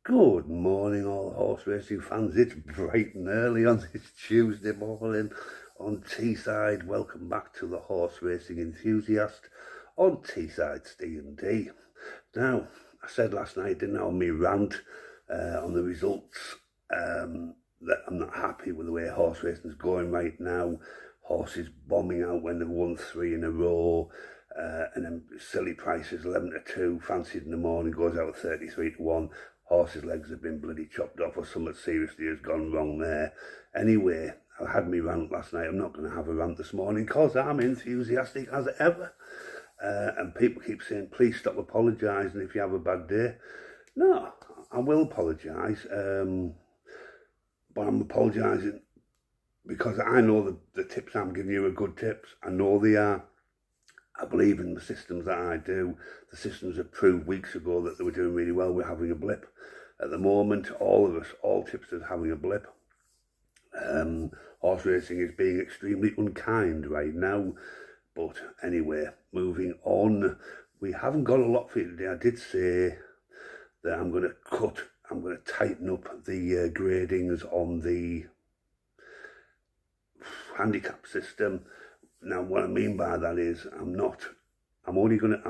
Good morning, all horse racing fans. It's bright and early on this Tuesday morning on Teesside. Welcome back to the Horse Racing Enthusiast on Teesside Ste&Dee. Now, I said last night, didn't I, on me rant on the results, that I'm not happy with the way horse racing is going right now. Horses bombing out when they've won 3 in a row. And then silly prices, 11 to 2, fancied in the morning, goes out at 33 to 1. Horses' legs have been bloody chopped off, or something seriously has gone wrong there. Anyway, I had me rant last night. I'm not going to have a rant this morning because I'm enthusiastic as ever. And people keep saying, please stop apologising if you have a bad day. No, I will apologise. But I'm apologising because I know the tips I'm giving you are good tips. I know they are. I believe in the systems that I do. The systems have proved weeks ago that they were doing really well. We're having a blip. At the moment, all of us, all tipsters having a blip. Horse racing is being extremely unkind right now. But anyway, moving on. We haven't got a lot for you today. I did say that I'm going to tighten up the gradings on the handicap system. Now, what I mean by that is I'm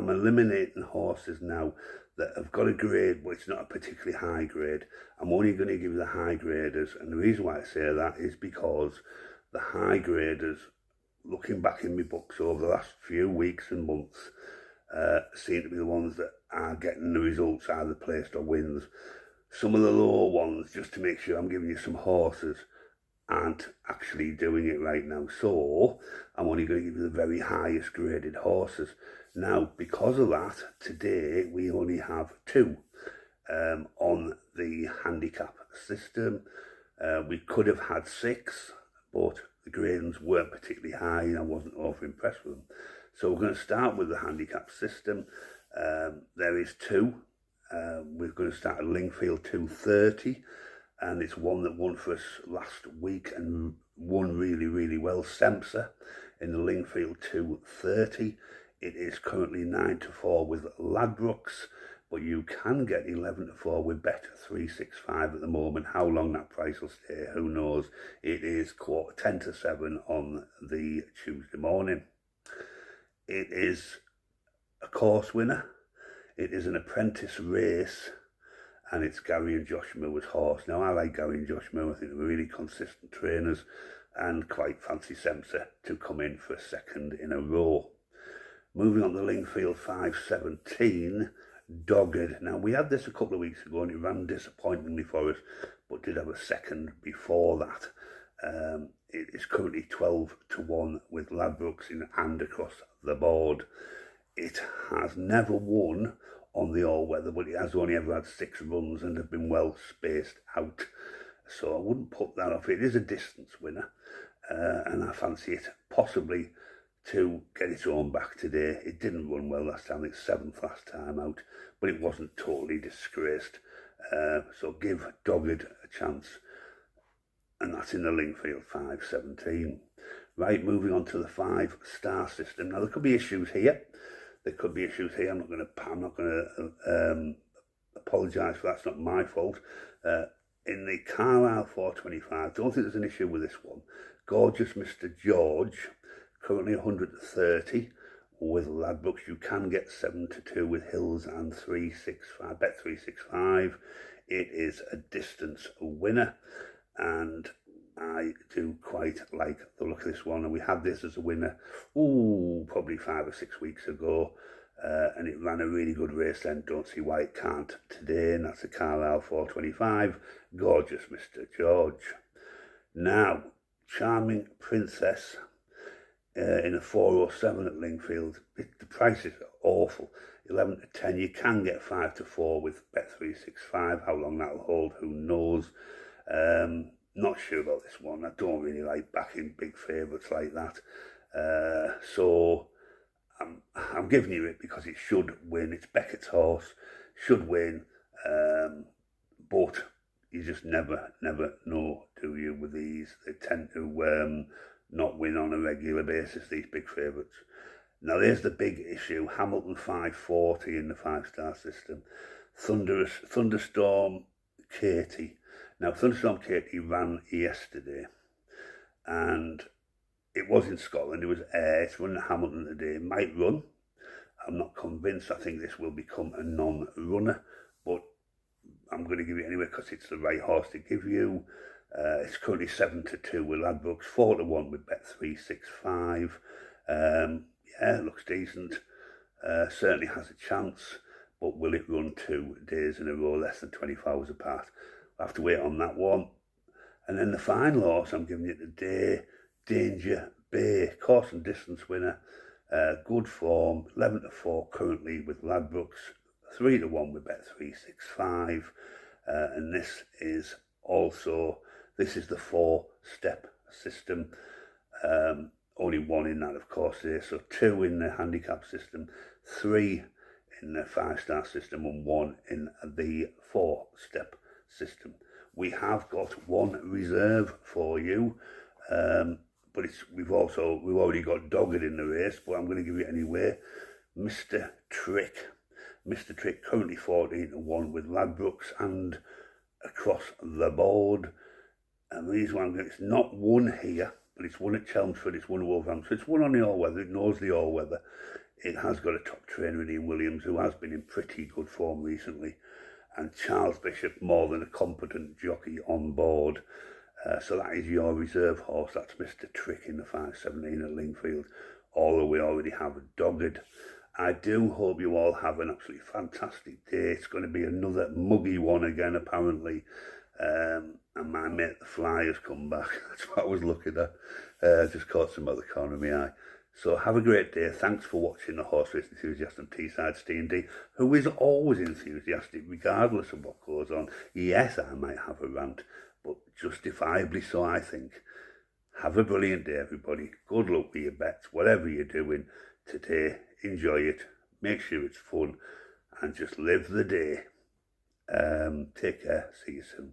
eliminating horses now that have got a grade, but it's not a particularly high grade. I'm only going to give the high graders. And the reason why I say that is because the high graders, looking back in my books over the last few weeks and months, seem to be the ones that are getting the results, either placed or wins. Some of the lower ones, just to make sure I'm giving you some horses, aren't actually doing it right now. So I'm only going to give you the very highest graded horses. Now, because of that, today we only have 2 on the handicap system. We could have had 6, but the gradings weren't particularly high and I wasn't over impressed with them. So we're going to start with the handicap system. There is 2. We're going to start at Lingfield 230. And it's one that won for us last week and won really, really well. Semser in the Lingfield 230. It is currently 9 to 4 with Ladbrokes, but you can get 11 to 4 with Bet 365 at the moment. How long that price will stay, who knows. It is 10 to 7 on the Tuesday morning. It is a course winner. It is an apprentice race. And it's Gary and Josh Moore's horse. Now, I like Gary and Josh Moore. I think they're really consistent trainers and quite fancy Semser to come in for a second in a row. Moving on to Lingfield 517, Dogged. Now, we had this a couple of weeks ago and it ran disappointingly for us, but did have a second before that. It is currently 12 to 1 with Ladbrokes in and across the board. It has never won on the all-weather, but it has only ever had 6 runs and have been well spaced out. So I wouldn't put that off. It is a distance winner, and I fancy it possibly to get its own back today. It didn't run well last time. It's 7th last time out, but it wasn't totally disgraced. So give Dogged a chance, and that's in the Lingfield 517. Right, moving on to the 5-star system. Now, there could be issues here. I'm not going to apologise for that. It's not my fault. In the Carlisle 425, don't think there's an issue with this one. Gorgeous Mr. George, currently 130 with Ladbrokes. You can get 7 to 2 with Hills and 365. Bet 365. It is a distance winner, and I do quite like the look of this one. And we had this as a winner, probably 5 or 6 weeks ago. And it ran a really good race then. Don't see why it can't today. And that's the Carlisle 425. Gorgeous Mr. George. Now, Charming Princess in a 407 at Lingfield. The prices are awful. 11 to 10. You can get 5 to 4 with Bet 365. How long that'll hold, who knows. Not sure about this one. I don't really like backing big favourites like that. So I'm giving you it because it should win. It's Beckett's horse, should win. But you just never know, do you, with these? They tend to not win on a regular basis, these big favourites. Now, there's the big issue. Hamilton 540 in the 5-star system. Thunderstorm Katie. Now, Thunderstorm Katie ran yesterday, and it was in Scotland. It was it's running at Hamilton today. It might run. I'm not convinced. I think this will become a non-runner, but I'm going to give it anyway because it's the right horse to give you. It's currently 7-2 with Ladbrokes, 4-1 with Bet365. Yeah, it looks decent. Certainly has a chance, but will it run 2 days in a row, less than 24 hours apart? We'll have to wait on that one. And then the final horse I'm giving you today, Danger Bay, course and distance winner. Good form, 11-4 currently with Ladbrokes, 3-1 with Bet365. And this is the 4-step system. Only 1 in that, of course, there. So 2 in the handicap system, 3 in the 5-star system, and 1 in the 4-step system. We have got 1 reserve for you, but we've already got Dogged in the race, but I'm going to give it anyway. Mr. Trick. Mr. Trick currently 14-1 with Ladbrokes and across the board. And the reason why it's not won here, but it's won at Chelmsford, it's won at Wolverhampton, so it's won on the all-weather, it knows the all-weather. It has got a top trainer in Ian Williams, who has been in pretty good form recently, and Charles Bishop, more than a competent jockey on board. So that is your reserve horse. That's Mr. Trick in the 5.17 at Lingfield. Although we already have a Dogged. I do hope you all have an absolutely fantastic day. It's going to be another muggy one again, apparently. And my mate the Fly has come back. That's what I was looking at. Just caught some of the corner of my eye. So have a great day. Thanks for watching the Horse Race Enthusiast on Teesside Ste&Dee, who is always enthusiastic regardless of what goes on. Yes, I might have a rant, but justifiably so, I think. Have a brilliant day, everybody. Good luck with your bets, whatever you're doing today. Enjoy it. Make sure it's fun, and just live the day. Take care. See you soon.